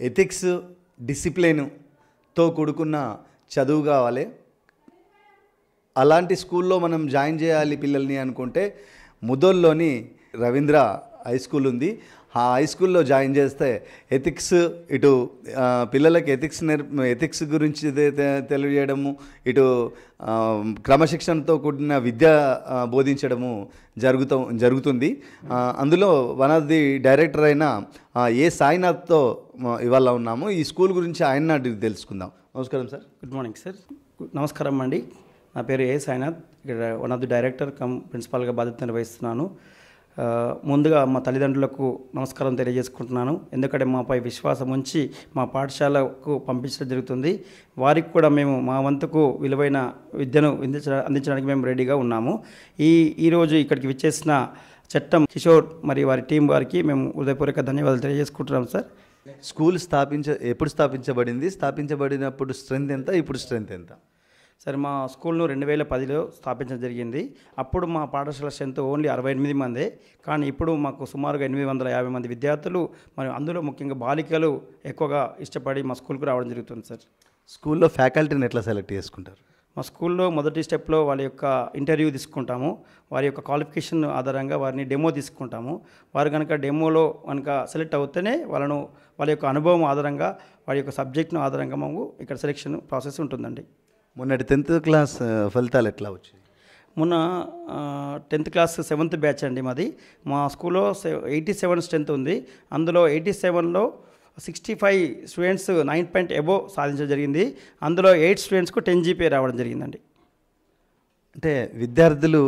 Ethics డిసిప్లిన్తో కూడుకున్న చదువు కావాలి. అలాంటి స్కూల్లో మనం జాయిన్ చేయాలి పిల్లల్ని అనుకుంటే ముదోల్లోని రవీంద్ర హై స్కూల్ ఉంది. ఆ హై స్కూల్లో జాయిన్ చేస్తే ఎథిక్స్ ఇటు పిల్లలకి ఎథిక్స్ గురించి తెలియజేయడము, ఇటు క్రమశిక్షణతో కూడిన విద్య బోధించడము జరుగుతుంది. అందులో వన్ ఆఫ్ ది డైరెక్టర్ అయిన ఏ సాయినాథ్తో ఇవాళ ఉన్నాము. ఈ స్కూల్ గురించి ఆయన తెలుసుకుందాం. నమస్కారం సార్. Good morning sir. నమస్కారం అండి. నా పేరు ఏ సాయినాథ్. ఇక్కడ one of the director cum ప్రిన్సిపాల్గా బాధ్యత నిర్వహిస్తున్నాను. ముందుగా మా తల్లిదండ్రులకు నమస్కారం తెలియజేసుకుంటున్నాను. ఎందుకంటే మాపై విశ్వాసం ఉంచి మా పాఠశాలకు పంపించడం జరుగుతుంది. వారికి కూడా మేము మా వంతుకు విలువైన విద్యను అందించడానికి మేము రెడీగా ఉన్నాము. ఈరోజు ఇక్కడికి విచ్చేసిన చట్టం కిషోర్ మరియు వారి టీం వారికి మేము హృదయపూర్వక ధన్యవాదాలు తెలియజేసుకుంటున్నాం సార్. స్కూల్ ఎప్పుడు స్థాపించబడింది? స్థాపించబడినప్పుడు స్ట్రెంత్ ఎంత, ఇప్పుడు స్ట్రెంత్ ఎంత? సార్, మా స్కూల్ను 2010లో స్థాపించడం జరిగింది. అప్పుడు మా పాఠశాల స్ట్రెంత్ ఓన్లీ 68 మందే. కానీ ఇప్పుడు మాకు సుమారుగా 850 మంది విద్యార్థులు, మరియు అందులో ముఖ్యంగా బాలికలు ఎక్కువగా ఇష్టపడి మా స్కూల్కు రావడం జరుగుతుంది సార్. స్కూల్లో ఫ్యాకల్టీని ఎట్లా సెలెక్ట్ చేసుకుంటారు? మా స్కూల్లో మొదటి స్టెప్లో వాళ్ళ యొక్క ఇంటర్వ్యూ తీసుకుంటాము. వారి యొక్క క్వాలిఫికేషన్ ఆధారంగా వారిని డెమో తీసుకుంటాము. వారు కనుక డెమోలో కనుక సెలెక్ట్ అవుతేనే వాళ్ళ యొక్క అనుభవం ఆధారంగా, వారి యొక్క సబ్జెక్ట్ను ఆధారంగా మాకు ఇక్కడ సెలెక్షన్ ప్రాసెస్ ఉంటుందండి. మొన్నటి 10th క్లాస్ ఫలితాలు ఎట్లా వచ్చాయి? మొన్న 10th క్లాస్ 7th బ్యాచ్ అండి మాది. మా స్కూల్లో 87 స్ట్రెంత్ ఉంది. అందులో 87లో 65 స్టూడెంట్స్ 9 పాయింట్ అబోవ్ సాధించడం జరిగింది. అందులో 8 స్టూడెంట్స్కు 10 జీపీఏ రావడం జరిగిందండి. అంటే విద్యార్థులు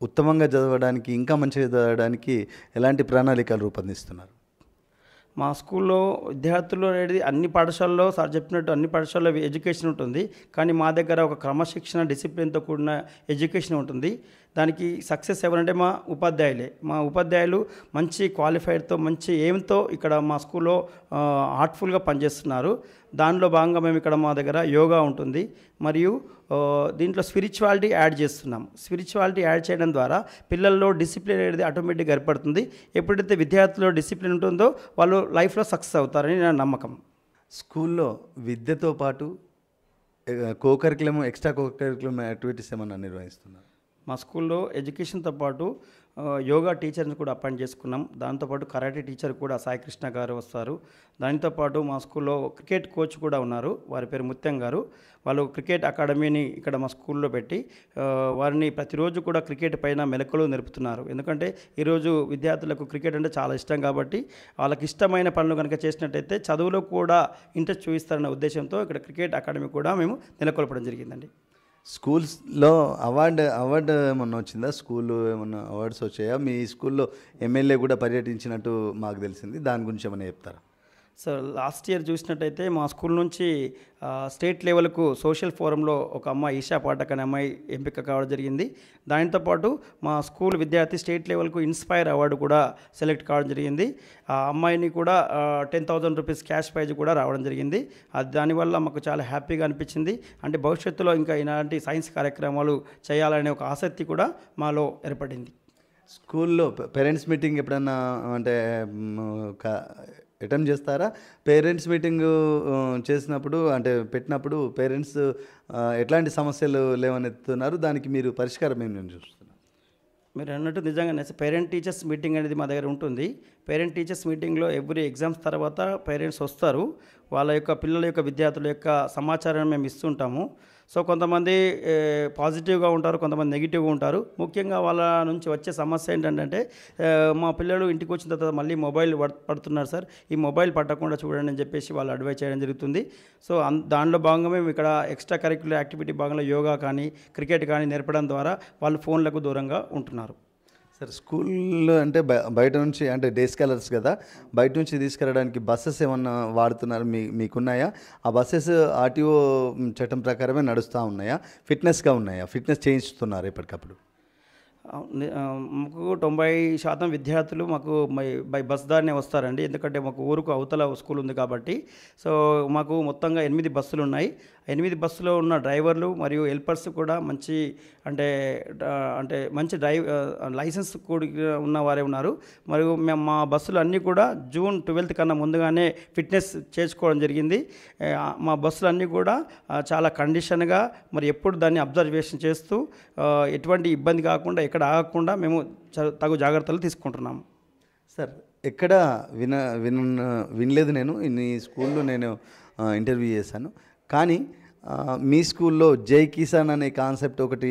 ఉత్తమంగా చదవడానికి, ఇంకా మంచిగా చదవడానికి ఎలాంటి ప్రణాళికలు రూపొందిస్తున్నారు? మా స్కూల్లో విద్యార్థులు అనేది అన్ని పాఠశాలలో సార్ చెప్పినట్టు అన్ని పాఠశాలలో ఎడ్యుకేషన్ ఉంటుంది. కానీ మా దగ్గర ఒక క్రమశిక్షణ, డిసిప్లిన్తో కూడిన ఎడ్యుకేషన్ ఉంటుంది. దానికి సక్సెస్ ఎవరంటే మా ఉపాధ్యాయులే. మా ఉపాధ్యాయులు మంచి క్వాలిఫైడ్తో, మంచి ఎయిమ్తో ఇక్కడ మా స్కూల్లో హార్ట్ఫుల్గా పనిచేస్తున్నారు. దానిలో భాగంగా మేము ఇక్కడ మా దగ్గర యోగా ఉంటుంది, మరియు దీంట్లో స్పిరిచువాలిటీ యాడ్ చేస్తున్నాం. స్పిరిచువాలిటీ యాడ్ చేయడం ద్వారా పిల్లల్లో డిసిప్లిన్ అనేది ఆటోమేటిక్గా ఏర్పడుతుంది. ఎప్పుడైతే విద్యార్థుల్లో డిసిప్లిన్ ఉంటుందో వాళ్ళు లైఫ్లో సక్సెస్ అవుతారని నా నమ్మకం. స్కూల్లో విద్యతో పాటు కోకరికులం, ఎక్స్ట్రా కోకరికులం యాక్టివిటీస్ ఏమన్నా నిర్వహిస్తున్నారు? మా స్కూల్లో ఎడ్యుకేషన్తో పాటు యోగా టీచర్ని కూడా అపాయింట్ చేసుకున్నాం. దాంతోపాటు కరాటే టీచర్ కూడా సాయి కృష్ణ గారు వస్తారు. దానితో మా స్కూల్లో క్రికెట్ కోచ్ కూడా ఉన్నారు. వారి పేరు ముత్యం గారు. వాళ్ళు క్రికెట్ అకాడమీని ఇక్కడ మా స్కూల్లో పెట్టి వారిని ప్రతిరోజు కూడా క్రికెట్ పైన మెలకువలు నేర్పుతున్నారు. ఎందుకంటే ఈరోజు విద్యార్థులకు క్రికెట్ అంటే చాలా ఇష్టం కాబట్టి వాళ్ళకి ఇష్టమైన పనులు కనుక చేసినట్టయితే చదువులో కూడా ఇంట్రెస్ట్ చూపిస్తారన్న ఉద్దేశంతో ఇక్కడ క్రికెట్ అకాడమీ కూడా మేము నెలకొల్పడం జరిగిందండి. స్కూల్స్లో అవార్డు ఏమన్నా వచ్చిందా? స్కూల్ ఏమన్నా అవార్డ్స్ వచ్చాయా? మీ స్కూల్లో ఎమ్మెల్యే కూడా పర్యటించినట్టు మాకు తెలిసింది. దాని గురించి ఏమైనా చెప్తారా? సో లాస్ట్ ఇయర్ చూసినట్టయితే మా స్కూల్ నుంచి స్టేట్ లెవెల్కు సోషల్ ఫోరంలో ఒక అమ్మాయి ఈషా పాఠక్ అనే అమ్మాయి ఎంపిక కావడం జరిగింది. దాంతోపాటు మా స్కూల్ విద్యార్థి స్టేట్ లెవెల్కు ఇన్స్పైర్ అవార్డు కూడా సెలెక్ట్ కావడం జరిగింది. ఆ అమ్మాయిని కూడా 10,000 రూపీస్ క్యాష్ ప్రైజ్ కూడా రావడం జరిగింది. దానివల్ల మాకు చాలా హ్యాపీగా అనిపించింది. అంటే భవిష్యత్తులో ఇంకా ఇలాంటి సైన్స్ కార్యక్రమాలు చేయాలనే ఒక ఆసక్తి కూడా మాలో ఏర్పడింది. స్కూల్లో పేరెంట్స్ మీటింగ్ ఎప్పుడన్నా అంటే అటెంప్ట్ చేస్తారా? పేరెంట్స్ మీటింగ్ చేసినప్పుడు అంటే పెట్టినప్పుడు పేరెంట్స్ ఎట్లాంటి సమస్యలు లేవనెత్తుతున్నారు? దానికి మీరు పరిష్కారం ఏమి చూస్తున్నారు? మీరు అన్నట్టు నిజంగానే పేరెంట్ టీచర్స్ మీటింగ్ అనేది మా దగ్గర ఉంటుంది. పేరెంట్ టీచర్స్ మీటింగ్లో ఎవ్రీ ఎగ్జామ్స్ తర్వాత పేరెంట్స్ వస్తారు. వాళ్ళ యొక్క పిల్లల యొక్క విద్యార్థుల యొక్క సమాచారాన్ని మేము ఇస్తుంటాము. సో కొంతమంది పాజిటివ్గా ఉంటారు, కొంతమంది నెగిటివ్గా ఉంటారు. ముఖ్యంగా వాళ్ళ నుంచి వచ్చే సమస్య ఏంటంటే మా పిల్లలు ఇంటికి వచ్చిన తర్వాత మళ్ళీ మొబైల్ పడుతున్నారు సార్, ఈ మొబైల్ పట్టకుండా చూడండి అని చెప్పేసి వాళ్ళు అడ్వైజ్ చేయడం జరుగుతుంది. సో దానిలో భాగంగా మేము ఇక్కడ ఎక్స్ట్రా కరిక్యులర్ యాక్టివిటీ భాగంలో యోగా కానీ క్రికెట్ కానీ నేర్పడం ద్వారా వాళ్ళు ఫోన్లకు దూరంగా ఉంటున్నారు. సార్ స్కూల్లో అంటే బయట నుంచి అంటే డే స్కాలర్స్ కదా, బయట నుంచి తీసుకెళ్ళడానికి బస్సెస్ ఏమన్నా వాడుతున్నారు? మీకున్నాయా? ఆ బస్సెస్ ఆర్టీఓ చట్టం ప్రకారమే నడుస్తూ ఉన్నాయా? ఫిట్నెస్గా ఉన్నాయా? ఫిట్నెస్ చేయిస్తున్నారు ఎప్పటికప్పుడు? మాకు 90% విద్యార్థులు మాకు బై బస్ దారినే వస్తారండి. ఎందుకంటే మాకు ఊరుకు అవతల స్కూల్ ఉంది కాబట్టి. సో మాకు మొత్తంగా 8 బస్సులు ఉన్నాయి. 8 బస్సులో ఉన్న డ్రైవర్లు మరియు హెల్పర్స్ కూడా మంచి మంచి లైసెన్స్ కూడా ఉన్న వారే ఉన్నారు. మరియు మేము మా బస్సులు అన్నీ కూడా జూన్ 12th కన్నా ముందుగానే ఫిట్నెస్ చేసుకోవడం జరిగింది. మా బస్సులు అన్నీ కూడా చాలా కండిషన్గా మరి ఎప్పుడు దాన్ని అబ్జర్వేషన్ చేస్తూ ఎటువంటి ఇబ్బంది కాకుండా ఎక్కడ ఆగకుండా మేము తగు జాగ్రత్తలు తీసుకుంటున్నాము. సార్ ఎక్కడ వినలేదు నేను ఇన్ని స్కూల్లో నేను ఇంటర్వ్యూ చేశాను. కానీ మీ స్కూల్లో జై కిసాన్ అనే కాన్సెప్ట్ ఒకటి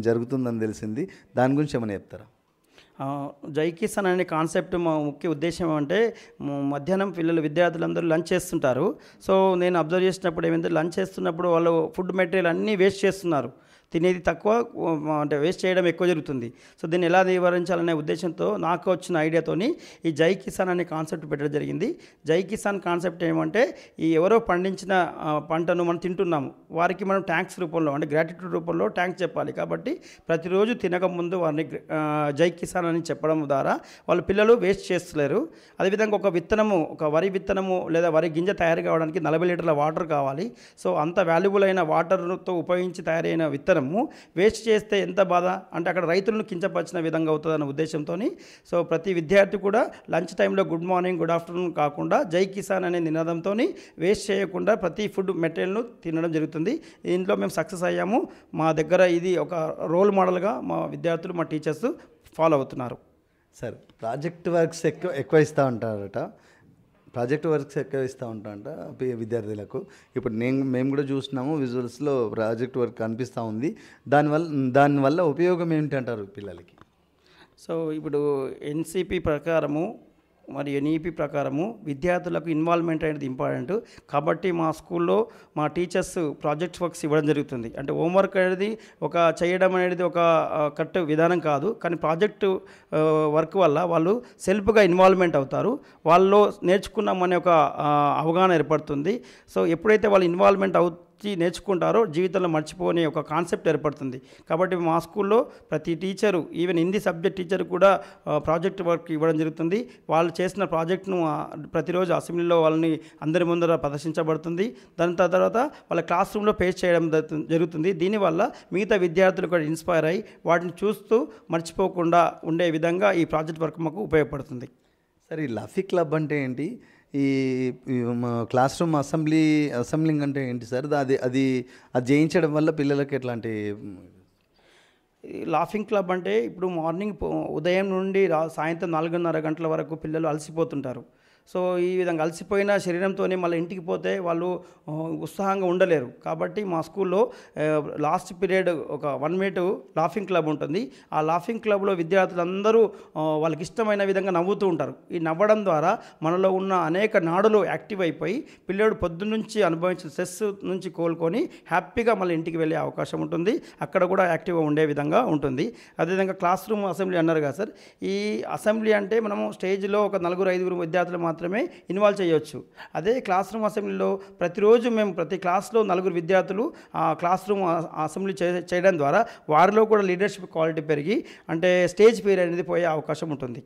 జరుగుతుందని తెలిసింది. దాని గురించి ఏమైనా చెప్తారా? జై కిసాన్ అనే కాన్సెప్ట్ మా ముఖ్య ఉద్దేశం ఏమంటే మధ్యాహ్నం విద్యార్థులందరూ లంచ్ చేస్తుంటారు. సో నేను అబ్జర్వ్ చేసినప్పుడు ఏమైంది, లంచ్ చేస్తున్నప్పుడు వాళ్ళు ఫుడ్ మెటీరియల్ అన్నీ వేస్ట్ చేస్తున్నారు. తినేది తక్కువ, అంటే వేస్ట్ చేయడం ఎక్కువ జరుగుతుంది. సో దీన్ని ఎలా నివారించాలనే ఉద్దేశంతో నాకు వచ్చిన ఐడియాతోని ఈ జై కిసాన్ అనే కాన్సెప్ట్ పెట్టడం జరిగింది. జై కిసాన్ కాన్సెప్ట్ ఏమంటే ఈ ఎవరో పండించిన పంటను మనం తింటున్నాము, వారికి మనం ట్యాంక్స్ రూపంలో అంటే గ్రాటిట్యూడ్ రూపంలో ట్యాంక్స్ చెప్పాలి. కాబట్టి ప్రతిరోజు తినకముందు వారిని జై కిసాన్ అని చెప్పడం ద్వారా వాళ్ళ పిల్లలు వేస్ట్ చేస్తలేరు. అదేవిధంగా ఒక వరి విత్తనము లేదా వరి గింజ తయారు కావడానికి 40 లీటర్ల వాటర్ కావాలి. సో అంత వాల్యుబుల్ అయిన వాటర్తో ఉపయోగించి తయారైన విత్తనం వేస్ట్ చేస్తే ఎంత బాధ, అంటే అక్కడ రైతులను కించపరిచిన విధంగా అవుతుందన్న ఉద్దేశంతో సో ప్రతి విద్యార్థి కూడా లంచ్ టైంలో గుడ్ మార్నింగ్ గుడ్ ఆఫ్టర్నూన్ కాకుండా జై కిసాన్ అనే నినాదంతో వేస్ట్ చేయకుండా ప్రతి ఫుడ్ మెటీరియల్ను తినడం జరుగుతుంది. దీంట్లో మేము సక్సెస్ అయ్యాము. మా దగ్గర ఇది ఒక రోల్ మోడల్గా మా విద్యార్థులు మా టీచర్స్ ఫాలో అవుతున్నారు. సార్ ప్రాజెక్ట్ వర్క్స్ ఎక్కువ ఇస్తూ ఉంటారట. ప్రాజెక్ట్ వర్క్స్ ఎక్కువ ఇస్తూ ఉంటాంట విద్యార్థులకు. ఇప్పుడు మేము కూడా చూస్తున్నాము విజువల్స్లో ప్రాజెక్ట్ వర్క్ కనిపిస్తూ ఉంది. దానివల్ల ఉపయోగం ఏంటి అంటారు పిల్లలకి? సో ఇప్పుడు ఎన్సిపి ప్రకారము మరి ఎన్ఈపి ప్రకారము విద్యార్థులకు ఇన్వాల్వ్మెంట్ అనేది ఇంపార్టెంట్. కాబట్టి మా స్కూల్లో మా టీచర్స్ ప్రాజెక్ట్ వర్క్స్ ఇవ్వడం జరుగుతుంది. అంటే హోంవర్క్ అనేది చేయడం అనేది ఒక కరెక్ట్ విధానం కాదు, కానీ ప్రాజెక్టు వర్క్ వల్ల వాళ్ళు సెల్ఫ్గా ఇన్వాల్వ్మెంట్ అవుతారు. వాళ్ళు నేర్చుకున్నామనే ఒక అవగాహన ఏర్పడుతుంది. సో ఎప్పుడైతే వాళ్ళు ఇన్వాల్వ్మెంట్ నేర్చుకుంటారో జీవితంలో మర్చిపోని ఒక కాన్సెప్ట్ ఏర్పడుతుంది. కాబట్టి మా స్కూల్లో ప్రతి teacher, even Hindi subject teacher కూడా ప్రాజెక్ట్ వర్క్ ఇవ్వడం జరుగుతుంది. వాళ్ళు చేసిన ప్రాజెక్ట్ను ప్రతిరోజు అసెంబ్లీలో వాళ్ళని అందరి ముందర ప్రదర్శించబడుతుంది. దాని తర్వాత వాళ్ళ క్లాస్ రూమ్లో పేస్ట్ చేయడం జరుగుతుంది. దీనివల్ల మిగతా విద్యార్థులు కూడా ఇన్స్పైర్ అయ్యి వాటిని చూస్తూ మర్చిపోకుండా ఉండే విధంగా ఈ ప్రాజెక్ట్ వర్క్ మాకు ఉపయోగపడుతుంది. సరే, ఈ లఫీ క్లబ్ అంటే ఏంటి? ఈ క్లాస్ రూమ్ అసెంబ్లింగ్ అంటే ఏంటి సార్? అది జయించడం వల్ల పిల్లలకి ఎట్లాంటి? లాఫింగ్ క్లబ్ అంటే ఇప్పుడు మార్నింగ్ ఉదయం నుండి సాయంత్రం 4:30 గంటల వరకు పిల్లలు అలసిపోతుంటారు. సో ఈ విధంగా అలసిపోయిన శరీరంతోనే మళ్ళీ ఇంటికి పోతే వాళ్ళు ఉత్సాహంగా ఉండలేరు. కాబట్టి మా స్కూల్లో లాస్ట్ పీరియడ్ ఒక 1 minute లాఫింగ్ క్లబ్ ఉంటుంది. ఆ లాఫింగ్ క్లబ్లో విద్యార్థులందరూ వాళ్ళకి ఇష్టమైన విధంగా నవ్వుతూ ఉంటారు. ఈ నవ్వడం ద్వారా మనలో ఉన్న అనేక నాడులు యాక్టివ్ అయిపోయి పిల్లడు పొద్దున్నుంచి అనుభవించిన స్ట్రెస్ నుంచి కోలుకొని హ్యాపీగా మళ్ళీ ఇంటికి వెళ్ళే అవకాశం ఉంటుంది. అక్కడ కూడా యాక్టివ్గా ఉండే విధంగా ఉంటుంది. అదేవిధంగా క్లాస్ రూమ్ అసెంబ్లీ అన్నారు కదా సార్, ఈ అసెంబ్లీ అంటే మనము స్టేజ్లో ఒక 4-5 విద్యార్థులు మాత్రమే ఇన్వాల్వ్ చేయవచ్చు. అదే క్లాస్ రూమ్ అసెంబ్లీలో ప్రతిరోజు మేము ప్రతి క్లాస్లో 4 విద్యార్థులు ఆ క్లాస్ రూమ్ అసెంబ్లీ చేయడం ద్వారా వారిలో కూడా లీడర్షిప్ క్వాలిటీ పెరిగి అంటే స్టేజ్ ఫియర్ అనేది పోయే అవకాశం ఉంటుంది.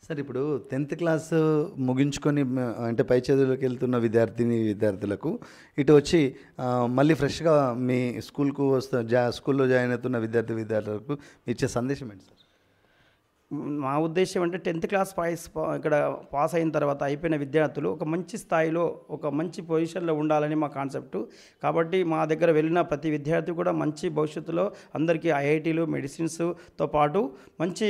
సార్, ఇప్పుడు 10th క్లాస్ ముగించుకొని అంటే పై చదువులకు వెళ్తున్న విద్యార్థులకు ఇటు వచ్చి మళ్ళీ ఫ్రెష్గా మీ స్కూల్లో జాయిన్ అవుతున్న విద్యార్థులకు ఇచ్చే సందేశం ఏంటి సార్? మా ఉద్దేశం అంటే 10th క్లాస్ ఇక్కడ పాస్ అయిన తర్వాత అయిపోయిన విద్యార్థులు ఒక మంచి స్థాయిలో ఒక మంచి పొజిషన్లో ఉండాలని మా కాన్సెప్టు. కాబట్టి మా దగ్గర వెళ్ళిన ప్రతి విద్యార్థి కూడా మంచి భవిష్యత్తులో అందరికీ ఐఐటీలు మెడిసిన్స్తో పాటు మంచి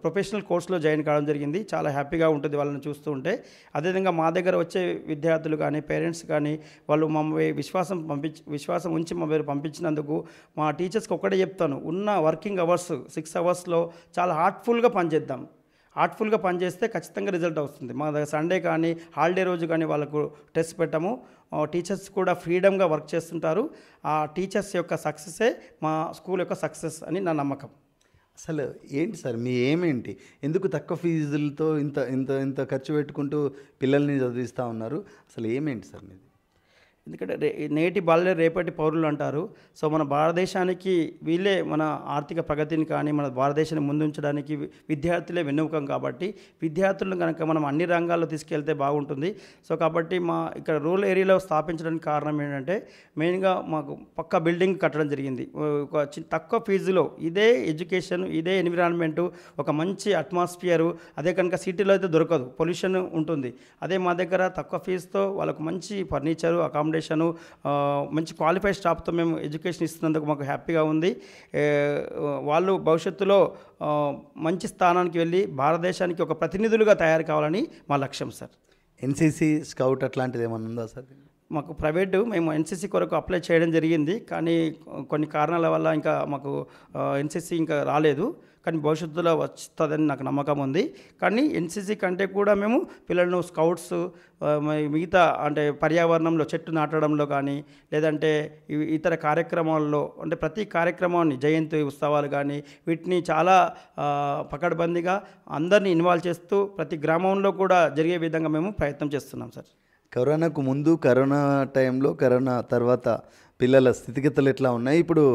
ప్రొఫెషనల్ కోర్సులో జాయిన్ కావడం జరిగింది. చాలా హ్యాపీగా ఉంటుంది వాళ్ళని చూస్తూ ఉంటే. అదేవిధంగా మా దగ్గర వచ్చే విద్యార్థులు కానీ పేరెంట్స్ కానీ వాళ్ళు మమ్మల్ని విశ్వాసం ఉంచి మమ్మల్ని పంపించినందుకు మా టీచర్స్కి ఒక్కటే చెప్తాను, ఉన్న వర్కింగ్ అవర్స్ 6 hours చాలా హార్ట్ఫుల్గా పనిచేస్తే ఖచ్చితంగా రిజల్ట్ వస్తుంది. మా దగ్గర సండే కానీ హాలిడే రోజు కానీ వాళ్ళకు టెస్ట్ పెట్టాము. టీచర్స్ కూడా ఫ్రీడమ్గా వర్క్ చేస్తుంటారు. ఆ టీచర్స్ యొక్క సక్సెస్సే మా స్కూల్ యొక్క సక్సెస్ అని నా నమ్మకం. అసలు ఏంటి సార్ మీ ఏమేంటి? ఎందుకు తక్కువ ఫీజులతో ఇంత ఇంత ఇంత ఖర్చు పెట్టుకుంటూ పిల్లల్ని చదివిస్తూ ఉన్నారు? అసలు ఏమేంటి సార్ మీది? ఎందుకంటే నేటి బాలలే రేపటి పౌరులు అంటారు. సో మన భారతదేశానికి వీళ్ళే మన ఆర్థిక ప్రగతిని కానీ మన భారతదేశాన్ని ముందుంచడానికి విద్యార్థులే వెన్నెముకం. కాబట్టి విద్యార్థులను కనుక మనం అన్ని రంగాల్లో తీసుకెళ్తే బాగుంటుంది. సో కాబట్టి ఇక్కడ రూరల్ ఏరియాలో స్థాపించడానికి కారణం ఏంటంటే మెయిన్గా మాకు పక్క బిల్డింగ్ కట్టడం జరిగింది. ఒక తక్కువ ఫీజులో ఇదే ఎడ్యుకేషన్, ఇదే ఎన్విరాన్మెంటు, ఒక మంచి అట్మాస్ఫియరు అదే కనుక సిటీలో అయితే దొరకదు, పొల్యూషన్ ఉంటుంది. అదే మా దగ్గర తక్కువ ఫీజుతో వాళ్ళకు మంచి ఫర్నిచరు, అకామిడేషన్, మంచి క్వాలిఫైడ్ స్టాఫ్తో మేము ఎడ్యుకేషన్ ఇస్తున్నందుకు మాకు హ్యాపీగా ఉంది. వాళ్ళు భవిష్యత్తులో మంచి స్థానానికి వెళ్ళి భారతదేశానికి ఒక ప్రతినిధులుగా తయారు కావాలని మా లక్ష్యం సార్. ఎన్సీసీ, స్కౌట్ అట్లాంటిది ఏమన్నా ఉందా సార్? మాకు మేము ఎన్సీసీ కొరకు అప్లై చేయడం జరిగింది, కానీ కొన్ని కారణాల వల్ల ఇంకా మాకు ఎన్సీసీ ఇంకా రాలేదు. కానీ భవిష్యత్తులో వస్తుందని నాకు నమ్మకం ఉంది. కానీ ఎన్సీసీ కంటే కూడా మేము పిల్లలను స్కౌట్స్, మిగతా అంటే పర్యావరణంలో చెట్టు నాటడంలో కానీ లేదంటే ఇతర కార్యక్రమాల్లో అంటే ప్రతి కార్యక్రమాన్ని జయంతి ఉత్సవాలు కానీ వీటిని చాలా పకడ్బందీగా అందరినీ ఇన్వాల్వ్ చేస్తూ ప్రతి గ్రామంలో కూడా జరిగే విధంగా మేము ప్రయత్నం చేస్తున్నాం సార్. కరోనాకు ముందు, కరోనా టైంలో, కరోనా తర్వాత పిల్లల స్థితిగతులు ఎట్లా ఉన్నాయి? ఇప్పుడు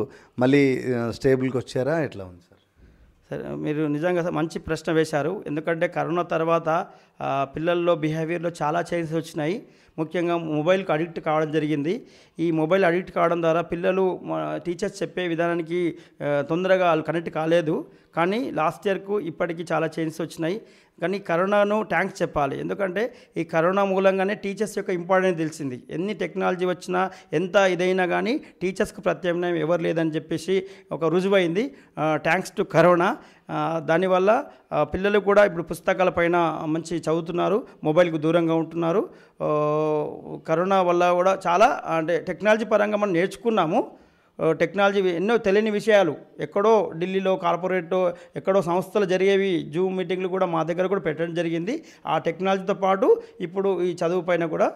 మళ్ళీ స్టేబుల్కి వచ్చారా? ఎట్లా ఉంది సార్? సరే, మీరు నిజంగా మంచి ప్రశ్న వేశారు. ఎందుకంటే కరోనా తర్వాత పిల్లల్లో బిహేవియర్లో చాలా చేంజెస్ వచ్చినాయి. ముఖ్యంగా మొబైల్కి అడిక్ట్ కావడం జరిగింది. ఈ మొబైల్ అడిక్ట్ కావడం ద్వారా పిల్లలు టీచర్స్ చెప్పే విధానానికి తొందరగా వాళ్ళు కనెక్ట్ కాలేదు. కానీ లాస్ట్ ఇయర్కు ఇప్పటికి చాలా చేంజెస్ వచ్చినాయి. కానీ కరోనాను థ్యాంక్స్ చెప్పాలి. ఎందుకంటే ఈ కరోనా మూలంగానే టీచర్స్ యొక్క ఇంపార్టెన్స్ తెలిసింది. ఎన్ని టెక్నాలజీ వచ్చినా ఎంత ఇదైనా కానీ టీచర్స్కి ప్రత్యామ్నాయం ఎవరు లేదని చెప్పేసి ఒక రుజువైంది. Thanks to corona. దానివల్ల పిల్లలు కూడా ఇప్పుడు పుస్తకాల పైన మంచి చదువుతున్నారు, మొబైల్కు దూరంగా ఉంటున్నారు. కరోనా వల్ల కూడా చాలా అంటే టెక్నాలజీ పరంగా మనం నేర్చుకున్నాము. టెక్నాలజీ ఎన్నో తెలియని విషయాలు ఎక్కడో ఢిల్లీలో కార్పొరేట్ ఎక్కడో సంస్థలు జరిగేవి జూమ్ మీటింగ్లు కూడా మా దగ్గర కూడా పెట్టడం జరిగింది. ఆ టెక్నాలజీతో పాటు ఇప్పుడు ఈ చదువు పైన కూడా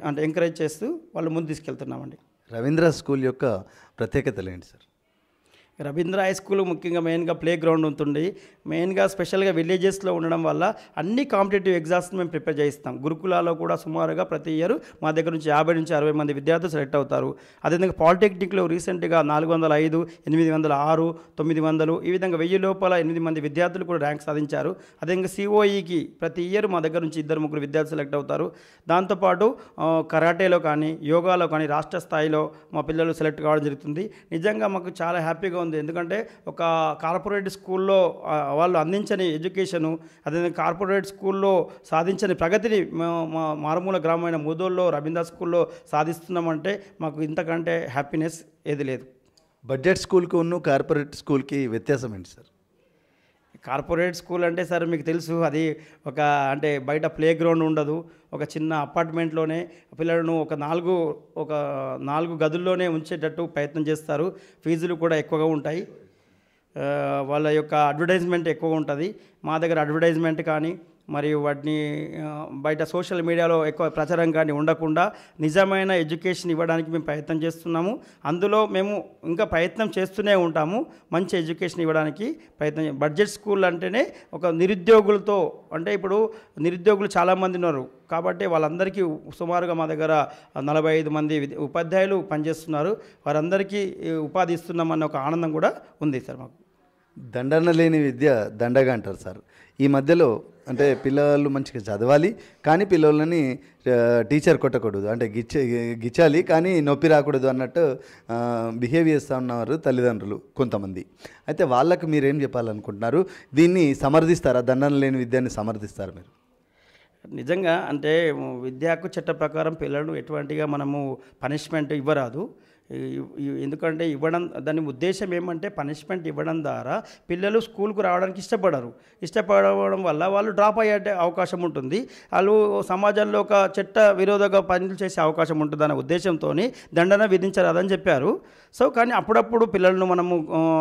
అంటే ఎంకరేజ్ చేస్తూ వాళ్ళు ముందు తీసుకెళ్తున్నామండి. రవీంద్ర స్కూల్ యొక్క ప్రత్యేకతలు ఏంటి సార్? రవీంద్ర హై స్కూల్ ముఖ్యంగా మెయిన్గా ప్లే గ్రౌండ్ ఉంటుంది. మెయిన్గా స్పెషల్గా విలేజెస్లో ఉండడం వల్ల అన్ని కాంపిటేటివ్ ఎగ్జామ్స్ మేము ప్రిపేర్ చేయిస్తాం. గురుకులాలో కూడా సుమారుగా ప్రతి ఇయర్ మా దగ్గర నుంచి 50 నుంచి 60 మంది విద్యార్థులు సెలెక్ట్ అవుతారు. అదేవిధంగా పాలిటెక్నిక్లో రీసెంట్గా 405, 806, 900 ఈ విధంగా 1000 లోపల 8 మంది విద్యార్థులు కూడా ర్యాంక్ సాధించారు. అదేవిధంగా సిఓఈకి ప్రతి ఇయర్ మా దగ్గర నుంచి 2-3 విద్యార్థులు సెలెక్ట్ అవుతారు. దాంతోపాటు కరాటేలో కానీ యోగాలో కానీ రాష్ట్ర స్థాయిలో మా పిల్లలు సెలెక్ట్ కావడం జరుగుతుంది. నిజంగా మాకు చాలా హ్యాపీగా ఉంది. ఎందుకంటే ఒక కార్పొరేట్ స్కూల్లో వాళ్ళు అందించని ఎడ్యుకేషను, అదేవిధంగా కార్పొరేట్ స్కూల్లో సాధించని ప్రగతిని మారుమూల గ్రామమైన ముదోల్లో రవీంద్ర స్కూల్లో సాధిస్తున్నామంటే మాకు ఇంతకంటే హ్యాపీనెస్ ఏది లేదు. బడ్జెట్ స్కూల్కి ఉన్న కార్పొరేట్ స్కూల్కి వ్యత్యాసం ఏంటి సార్? కార్పొరేట్ స్కూల్ అంటే సార్ మీకు తెలుసు, అది ఒక అంటే బయట ప్లే గ్రౌండ్ ఉండదు. ఒక చిన్న అపార్ట్మెంట్లోనే పిల్లలను ఒక 4 గదుల్లోనే ఉంచేటట్టు ప్రయత్నం చేస్తారు. ఫీజులు కూడా ఎక్కువగా ఉంటాయి. వాళ్ళ యొక్క అడ్వర్టైజ్మెంట్ ఎక్కువ ఉంటుంది. మా దగ్గర అడ్వర్టైజ్మెంట్ కానీ మరియు వాటిని బయట సోషల్ మీడియాలో ఎక్కువ ప్రచారం కానీ ఉండకుండా నిజమైన ఎడ్యుకేషన్ ఇవ్వడానికి మేము ప్రయత్నం చేస్తున్నాము. అందులో మేము ఇంకా ప్రయత్నం చేస్తూనే ఉంటాము మంచి ఎడ్యుకేషన్ ఇవ్వడానికి ప్రయత్నం. బడ్జెట్ స్కూల్ అంటేనే ఒక నిరుద్యోగులతో, అంటే ఇప్పుడు నిరుద్యోగులు చాలామంది ఉన్నారు కాబట్టి వాళ్ళందరికీ సుమారుగా మా దగ్గర 45 మంది ఉపాధ్యాయులు పనిచేస్తున్నారు. వారందరికీ ఉపాధి ఇస్తున్నామన్న ఒక ఆనందం కూడా ఉంది సార్ మాకు. దండన లేని విద్య దండగా అంటారు సార్. ఈ మధ్యలో అంటే పిల్లలు మంచిగా చదవాలి కానీ పిల్లలని టీచర్ కొట్టకూడదు, అంటే గిచ్చాలి కానీ నొప్పి రాకూడదు అన్నట్టు బిహేవ్ చేస్తూ ఉన్నారు తల్లిదండ్రులు కొంతమంది. అయితే వాళ్ళకు మీరేం చెప్పాలనుకుంటున్నారు? దీన్ని సమర్థిస్తారా? దండన లేని విద్యని సమర్థిస్తారా మీరు? నిజంగా అంటే విద్యా హక్కు చట్ట ప్రకారం పిల్లలను ఎటువంటిగా మనము పనిష్మెంట్ ఇవ్వరాదు. ఎందుకంటే దాని ఉద్దేశం ఏమంటే పనిష్మెంట్ ఇవ్వడం ద్వారా పిల్లలు స్కూల్కు రావడానికి ఇష్టపడడం వల్ల వాళ్ళు డ్రాప్ అయ్యే అవకాశం ఉంటుంది. వాళ్ళు సమాజంలో ఒక చట్ట విరోధంగా పనులు చేసే అవకాశం ఉంటుంది అనే ఉద్దేశంతో దండన విధించరాదని చెప్పారు. సో కానీ అప్పుడప్పుడు పిల్లలను మనము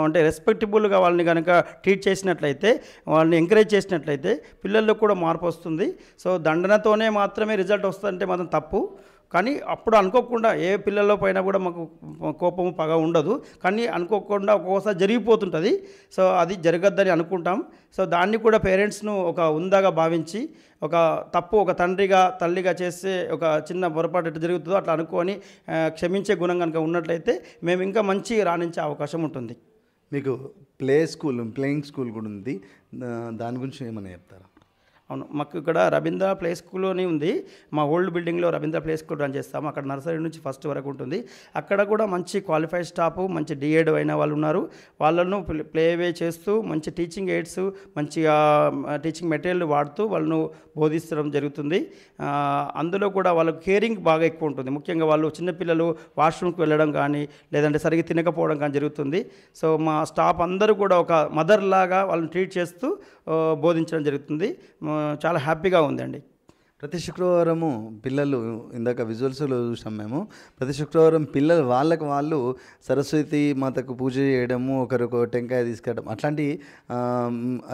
అంటే రెస్పెక్టబుల్గా వాళ్ళని కనుక ట్రీట్ చేసినట్లయితే, వాళ్ళని ఎంకరేజ్ చేసినట్లయితే పిల్లల్లో కూడా మార్పు వస్తుంది. సో దండనతోనే మాత్రమే రిజల్ట్ వస్తుందంటే మాత్రం తప్పు. కానీ అప్పుడు అనుకోకుండా ఏ పిల్లల్లో పైన కూడా మాకు కోపము పగ ఉండదు, కానీ అనుకోకుండా ఒక్కోసారి జరిగిపోతుంటుంది. సో అది జరగద్దని అనుకుంటాం. సో దాన్ని కూడా పేరెంట్స్ను ఒక ఉందాగా భావించి ఒక తప్పు ఒక తల్లిగా చేస్తే ఒక చిన్న పొరపాటు ఎట్లా జరుగుతుందో అట్లా అనుకొని క్షమించే గుణం కనుక ఉన్నట్లయితే మేము ఇంకా మంచి రాణించే అవకాశం ఉంటుంది. మీకు ప్లేయింగ్ స్కూల్ కూడా ఉంది, దాని గురించి ఏమైనా చెప్తారా? అవును, మాకు ఇక్కడ రవీంద్ర ప్లే స్కూల్ అని ఉంది. మా ఓల్డ్ బిల్డింగ్లో రవీంద్ర ప్లే స్కూల్ రన్ చేస్తాము. అక్కడ నర్సరీ నుంచి ఫస్ట్ వరకు ఉంటుంది. అక్కడ కూడా మంచి క్వాలిఫైడ్ స్టాఫ్, మంచి డిఎడ్ అయిన వాళ్ళు ఉన్నారు. వాళ్ళను ప్లేవే చేస్తూ మంచి టీచింగ్ ఎయిడ్స్, మంచిగా టీచింగ్ మెటీరియల్ వాడుతూ వాళ్ళను బోధించడం జరుగుతుంది. అందులో కూడా వాళ్ళకు కేరింగ్ బాగా ఎక్కువ ఉంటుంది. ముఖ్యంగా వాళ్ళు చిన్నపిల్లలు వాష్రూమ్కి వెళ్ళడం కానీ లేదంటే సరిగ్గా తినకపోవడం కానీ జరుగుతుంది. సో మా స్టాఫ్ అందరూ కూడా ఒక మదర్ లాగా వాళ్ళని ట్రీట్ చేస్తూ బోధించడం జరుగుతుంది. చాలా హ్యాపీగా ఉందండి. ప్రతి శుక్రవారము పిల్లలు, ఇందాక విజువల్స్లో చూసాం మేము, ప్రతి శుక్రవారం పిల్లలు వాళ్ళకు వాళ్ళు సరస్వతి మాతకు పూజ చేయడము, ఒకరికి టెంకాయ తీసుకెళ్ళడం అట్లాంటి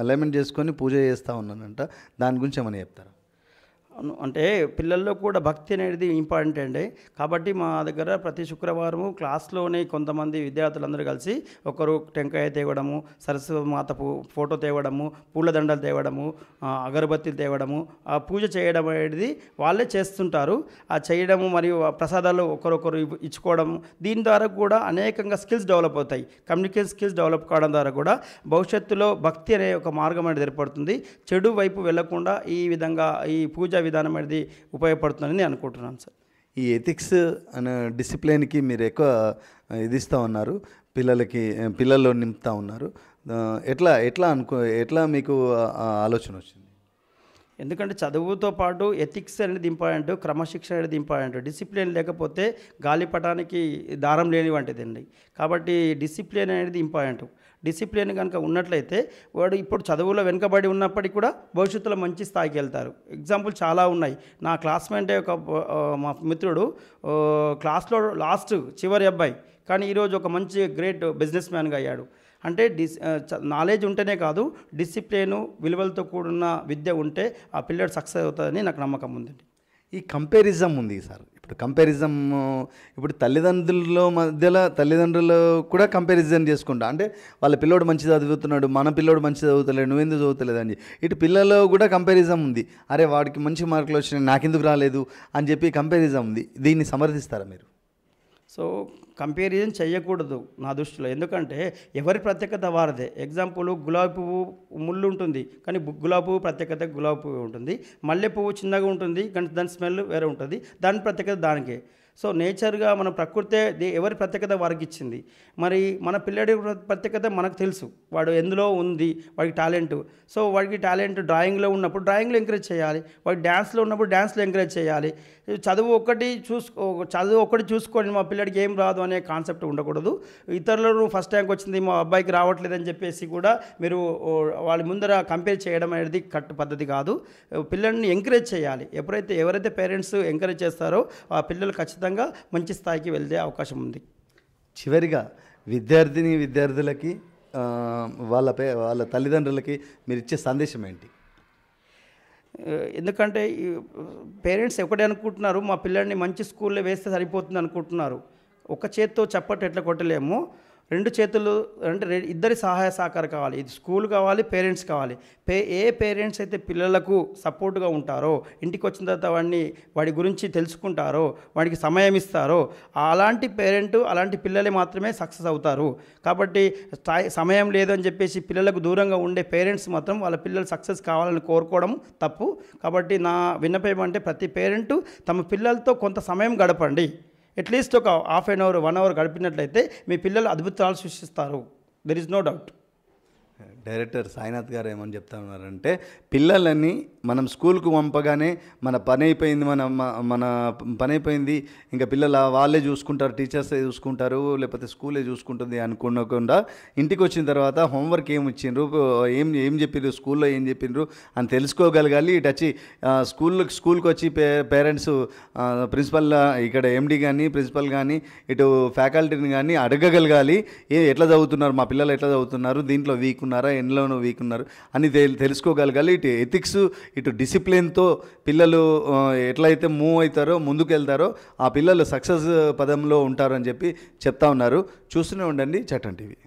అలైన్మెంట్ చేసుకొని పూజ చేస్తూ ఉన్నానంట. దాని గురించి ఏమైనా చెప్తారా? అంటే పిల్లల్లో కూడా భక్తి అనేది ఇంపార్టెంట్ అండి. కాబట్టి మా దగ్గర ప్రతి శుక్రవారము క్లాస్లోనే కొంతమంది విద్యార్థులందరూ కలిసి ఒకరు టెంకాయ తేవడము, సరస్వతి మాత ఫోటో తేవడము, పూలదండలు తేవడము, అగరబత్తీలు తేవడము, ఆ పూజ చేయడం అనేది వాళ్ళే చేస్తుంటారు. ఆ చేయడము మరియు ప్రసాదాలు ఒకరొకరు ఇచ్చుకోవడము, దీని ద్వారా కూడా అనేకంగా స్కిల్స్ డెవలప్ అవుతాయి. కమ్యూనికేషన్ స్కిల్స్ డెవలప్ కావడం ద్వారా కూడా భవిష్యత్తులో భక్తి అనే ఒక మార్గం అనేది ఏర్పడుతుంది. చెడు వైపు వెళ్లకుండా ఈ విధంగా ఈ పూజ విధానం అనేది ఉపయోగపడుతుందని నేను అనుకుంటున్నాను సార్. ఈ ఎథిక్స్ అనే డిసిప్లిన్కి మీరు ఎక్కువ ఇది ఇస్తూ ఉన్నారు, పిల్లల్లో నింపుతూ ఉన్నారు. ఎట్లా ఎట్లా ఎట్లా మీకు ఆలోచన వచ్చింది? ఎందుకంటే చదువుతో పాటు ఎథిక్స్ అనేది ఇంపార్టెంట్, క్రమశిక్షణ అనేది ఇంపార్టెంట్. డిసిప్లిన్ లేకపోతే గాలిపటానికి దారం లేని వంటిదండి. కాబట్టి డిసిప్లిన్ అనేది ఇంపార్టెంట్. డిసిప్లిన్ కనుక ఉన్నట్లయితే వాడు ఇప్పుడు చదువులో వెనుకబడి ఉన్నప్పటికీ కూడా భవిష్యత్తులో మంచి స్థాయికి వెళ్తారు. ఎగ్జాంపుల్ చాలా ఉన్నాయి. నా క్లాస్మేటే మా మిత్రుడు క్లాస్లో చివరి అబ్బాయి, కానీ ఈరోజు ఒక మంచి గ్రేట్ బిజినెస్ మ్యాన్గా అయ్యాడు. అంటే నాలెడ్జ్ ఉంటేనే కాదు, డిసిప్లిను విలువలతో కూడిన విద్య ఉంటే ఆ పిల్లడు సక్సెస్ అవుతుందని నాకు నమ్మకం ఉందండి. ఈ కంపారిజం ఉంది సార్. ఇప్పుడు కంపారిజం, ఇప్పుడు తల్లిదండ్రులు కూడా కంపారిజన్ చేసుకుంటా, అంటే వాళ్ళ పిల్లోడు మంచి చదువుతున్నాడు, మన పిల్లోడు మంచి చదువుతలేడు, నువ్వెందుకు చదువుతలేదు అని ఇటు పిల్లల్లో కూడా కంపారిజం ఉంది. అరే వాడికి మంచి మార్కులు వచ్చినాయి, నాకెందుకు రాలేదు అని చెప్పి కంపారిజం ఉంది. దీన్ని సమర్థిస్తారా మీరు? సో కంపారిజన్ చేయకూడదు నా దృష్టిలో. ఎందుకంటే ఎవరి ప్రత్యేకత వారిదే. ఎగ్జాంపుల్, గులాబీ పువ్వు ముళ్ళు ఉంటుంది, కానీ గులాబీ పువ్వు ప్రత్యేకత గులాబీ పువ్వు ఉంటుంది. మల్లె పువ్వు చిన్నగా ఉంటుంది, కానీ దాని స్మెల్ వేరే ఉంటుంది, దాని ప్రత్యేకత దానికే. సో నేచర్గా మన ప్రకృతే ఎవరి ప్రత్యేకత వారికి ఇచ్చింది. మరి మన పిల్లడి ప్రత్యేకత మనకు తెలుసు, వాడు ఎందులో ఉంది, వాడికి టాలెంట్. సో వాడికి టాలెంట్ డ్రాయింగ్లో ఉన్నప్పుడు డ్రాయింగ్లో ఎంకరేజ్ చేయాలి, వాడికి డ్యాన్స్లో ఉన్నప్పుడు డ్యాన్స్లో ఎంకరేజ్ చేయాలి. చదువు ఒక్కటి చూసుకొని మా పిల్లడికి ఏం రాదు అనే కాన్సెప్ట్ ఉండకూడదు. ఇతరులు ఫస్ట్ ర్యాంక్ వచ్చింది, మా అబ్బాయికి రావట్లేదని చెప్పేసి కూడా మీరు వాళ్ళ ముందర కంపేర్ చేయడం అనేది కరెక్ట్ పద్ధతి కాదు. పిల్లల్ని ఎంకరేజ్ చేయాలి. ఎవరైతే పేరెంట్స్ ఎంకరేజ్ చేస్తారో ఆ పిల్లలు ఖచ్చితంగా మంచి స్థాయికి వెళ్ళే అవకాశం ఉంది. చివరిగా విద్యార్థులకి వాళ్ళ తల్లిదండ్రులకి మీరు ఇచ్చే సందేశం ఏంటి? ఎందుకంటే పేరెంట్స్ ఒకటే అనుకుంటున్నారు, మా పిల్లల్ని మంచి స్కూల్లో వేస్తే సరిపోతుంది అనుకుంటున్నారు. ఒక చేత్తో చప్పట్లు ఎట్లా కొట్టలేము, రెండు చేతులు అంటే ఇద్దరి సహాయ సహకారం కావాలి. ఇది స్కూల్ కావాలి, పేరెంట్స్ కావాలి. ఏ పేరెంట్స్ అయితే పిల్లలకు సపోర్ట్గా ఉంటారో, ఇంటికి వచ్చిన తర్వాత వాడి గురించి తెలుసుకుంటారో, వాడికి సమయం ఇస్తారో, అలాంటి అలాంటి పిల్లలే మాత్రమే సక్సెస్ అవుతారు. కాబట్టి సమయం లేదని చెప్పేసి పిల్లలకు దూరంగా ఉండే పేరెంట్స్ మాత్రం వాళ్ళ పిల్లలు సక్సెస్ కావాలని కోరుకోవడం తప్పు. కాబట్టి నా విన్నపం ఏమంటే ప్రతి పేరెంటు తమ పిల్లలతో కొంత సమయం గడపండి. అట్లీస్ట్ ఒక హాఫ్ అన్ అవర్ 1 అవర్ గడిపినట్లయితే మీ పిల్లలు అద్భుతాలు సృష్టిస్తారు. There is no doubt. Director Sainath గారు ఏమని చెప్తా ఉన్నారంటే, పిల్లలని మనం స్కూల్కు పంపగానే మన పని అయిపోయింది, ఇంకా వాళ్ళే చూసుకుంటారు, టీచర్సే చూసుకుంటారు, లేకపోతే స్కూలే చూసుకుంటుంది అనుకోకుండా ఇంటికి వచ్చిన తర్వాత హోంవర్క్ ఏమి ఇచ్చిండ్రు, ఏం చెప్పిండ్రు, స్కూల్లో ఏం చెప్పిండ్రు అని తెలుసుకోగలగాలి. ఇటు వచ్చి స్కూల్కి వచ్చి పేరెంట్స్ ప్రిన్సిపల్, ఇక్కడ ఎండి కానీ ప్రిన్సిపల్ కానీ ఇటు ఫ్యాకల్టీని కానీ అడగగలగాలి, ఎట్లా చదువుతున్నారు మా పిల్లలు, ఎట్లా చదువుతున్నారు, దీంట్లో వీక్ ఉన్నారా, ఎన్నిలోనూ వీక్ ఉన్నారు అని తెలుసుకోగలగాలి. ఇటు ఎథిక్స్, ఇటు డిసిప్లిన్తో పిల్లలు ఎట్లయితే మూవ్ అవుతారో, ముందుకు వెళ్తారో ఆ పిల్లలు సక్సెస్ పదంలో ఉంటారు అని చెప్పి చెప్తా ఉన్నారు. చూస్తూనే ఉండండి చట్టం టీవీ.